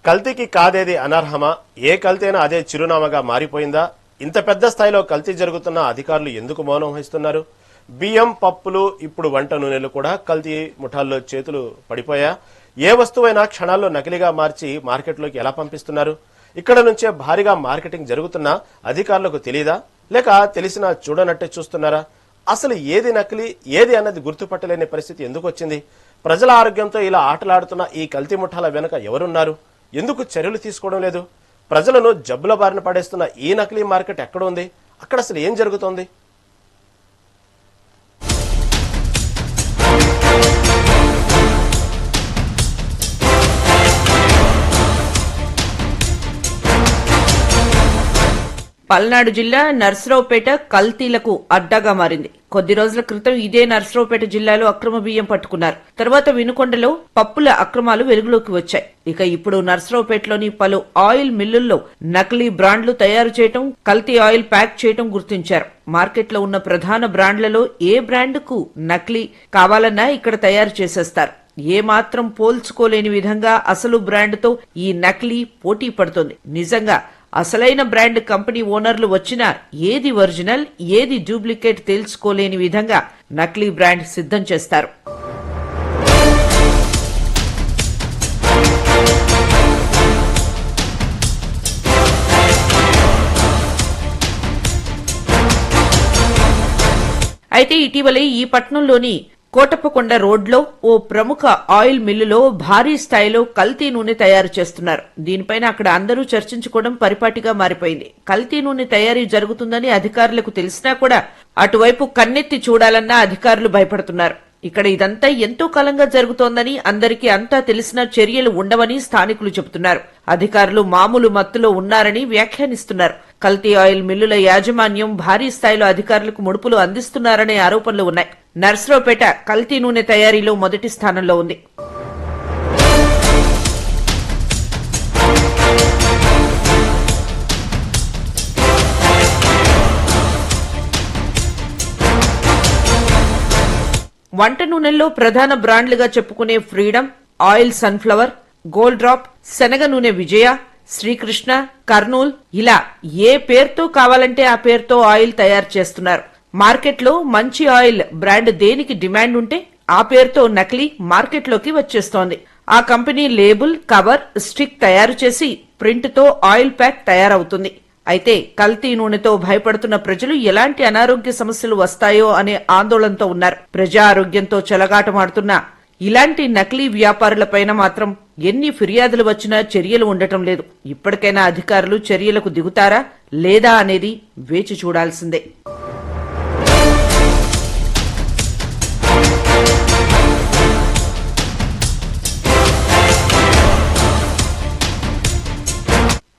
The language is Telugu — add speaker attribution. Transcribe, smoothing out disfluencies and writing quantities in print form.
Speaker 1: కల్తీకి కాదేది అనర్హమా? ఏ కల్తీనా అదే చిరునామాగా మారిపోయిందా? ఇంత పెద్ద స్థాయిలో కల్తీ జరుగుతున్న అధికారులు ఎందుకు మౌనం వహిస్తున్నారు? బియ్యం, పప్పులు, ఇప్పుడు వంట నూనెలు కూడా కల్తీ ముఠాల్లో చేతులు పడిపోయా? ఏ వస్తువైనా క్షణాల్లో నకిలీగా మార్చి మార్కెట్లోకి ఎలా పంపిస్తున్నారు? ఇక్కడ నుంచే భారీగా మార్కెటింగ్ జరుగుతున్నా అధికారులకు తెలియదా? లేక తెలిసినా చూడనట్టే చూస్తున్నారా? అసలు ఏది నకిలీ, ఏది అన్నది గుర్తుపట్టలేని పరిస్థితి ఎందుకు వచ్చింది? ప్రజల ఆరోగ్యంతో ఇలా ఆటలాడుతున్న ఈ కల్తీ ముఠాల వెనుక ఎవరున్నారు? ఎందుకు చర్యలు తీసుకోవడం లేదు? ప్రజలను జబ్బుల బారిన పడేస్తున్న ఈ నకిలీ మార్కెట్ ఎక్కడ ఉంది? అక్కడ అసలు ఏం జరుగుతోంది?
Speaker 2: పల్నాడు జిల్లా నర్సరావుపేట కల్తీలకు అడ్డాగా మారింది. కొద్ది రోజుల క్రితం ఇదే నర్సరావుపేట జిల్లాలో అక్రమ బియ్యం పట్టుకున్నారు. తర్వాత వినుకొండలో పప్పుల అక్రమాలు వెలుగులోకి వచ్చాయి. ఇక ఇప్పుడు నర్సరావుపేటలోని పలు ఆయిల్ మిల్లుల్లో నకిలీ బ్రాండ్లు తయారు చేయటం, కల్తీ ఆయిల్ ప్యాక్ చేయటం గుర్తించారు. మార్కెట్లో ఉన్న ప్రధాన బ్రాండ్లలో ఏ బ్రాండ్కు నకిలీ కావాలన్నా ఇక్కడ తయారు చేసేస్తారు. ఏ మాత్రం పోల్చుకోలేని విధంగా అసలు బ్రాండ్తో ఈ నకిలీ పోటీ పడుతోంది. నిజంగా అసలైన బ్రాండ్ కంపెనీ ఓనర్లు వచ్చినా ఏది ఒరిజినల్, ఏది డూప్లికేట్ తెలుసుకోలేని విధంగా నకిలీ బ్రాండ్ సిద్ధం చేస్తారు. అయితే ఇటీవలే ఈ పట్టణంలోని కోటప్పకొండ రోడ్లో ఓ ప్రముఖ ఆయిల్ మిల్లులో భారీ స్థాయిలో కల్తీ నూనె తయారు చేస్తున్నారు. దీనిపైన అక్కడ అందరూ చర్చించుకోవడం పరిపాటిగా మారిపోయింది. కల్తీ నూనె తయారీ జరుగుతుందని అధికారులకు తెలిసినా కూడా అటువైపు కన్నెత్తి చూడాలన్నా అధికారులు భయపడుతున్నారు. ఇక్కడ ఇదంతా ఎంతో కాలంగా జరుగుతోందని, అందరికీ అంతా తెలిసిన చర్యలు ఉండవని స్థానికులు చెబుతున్నారు. అధికారులు మామూలు మత్తులో ఉన్నారని వ్యాఖ్యానిస్తున్నారు. కల్తీ ఆయిల్ మిల్లుల యాజమాన్యం భారీ స్థాయిలో అధికారులకు ముడుపులు అందిస్తున్నారనే ఆరోపణలు ఉన్నాయి. నర్సరావుపేట కల్తీ నూనె తయారీలో మొదటి స్థానంలో ఉంది. వంట నూనెల్లో ప్రధాన బ్రాండ్లుగా చెప్పుకునే freedom, oil sunflower, gold drop, శనగ నూనె విజయ, శ్రీకృష్ణ, కర్నూల్ ఇలా ఏ పేరుతో కావాలంటే ఆ పేరుతో ఆయిల్ తయారు చేస్తున్నారు. మార్కెట్లో మంచి ఆయిల్ బ్రాండ్ దేనికి డిమాండ్ ఉంటే ఆ పేరుతో నకిలీ మార్కెట్లోకి వచ్చేస్తోంది. ఆ కంపెనీ లేబుల్, కవర్, స్టిక్ తయారు చేసి ప్రింట్తో ఆయిల్ ప్యాక్ తయారవుతుంది. అయితే కల్తీ నూనెతో భయపడుతున్న ప్రజలు ఎలాంటి అనారోగ్య సమస్యలు వస్తాయో అనే ఆందోళనతో ఉన్నారు. ప్రజా ఆరోగ్యంతో చెలగాటమాడుతున్న ఇలాంటి నకిలీ వ్యాపారులపైన మాత్రం ఎన్ని ఫిర్యాదులు వచ్చినా చర్యలు ఉండటం లేదు. ఇప్పటికైనా అధికారులు చర్యలకు దిగుతారా లేదా అనేది వేచి చూడాల్సిందే.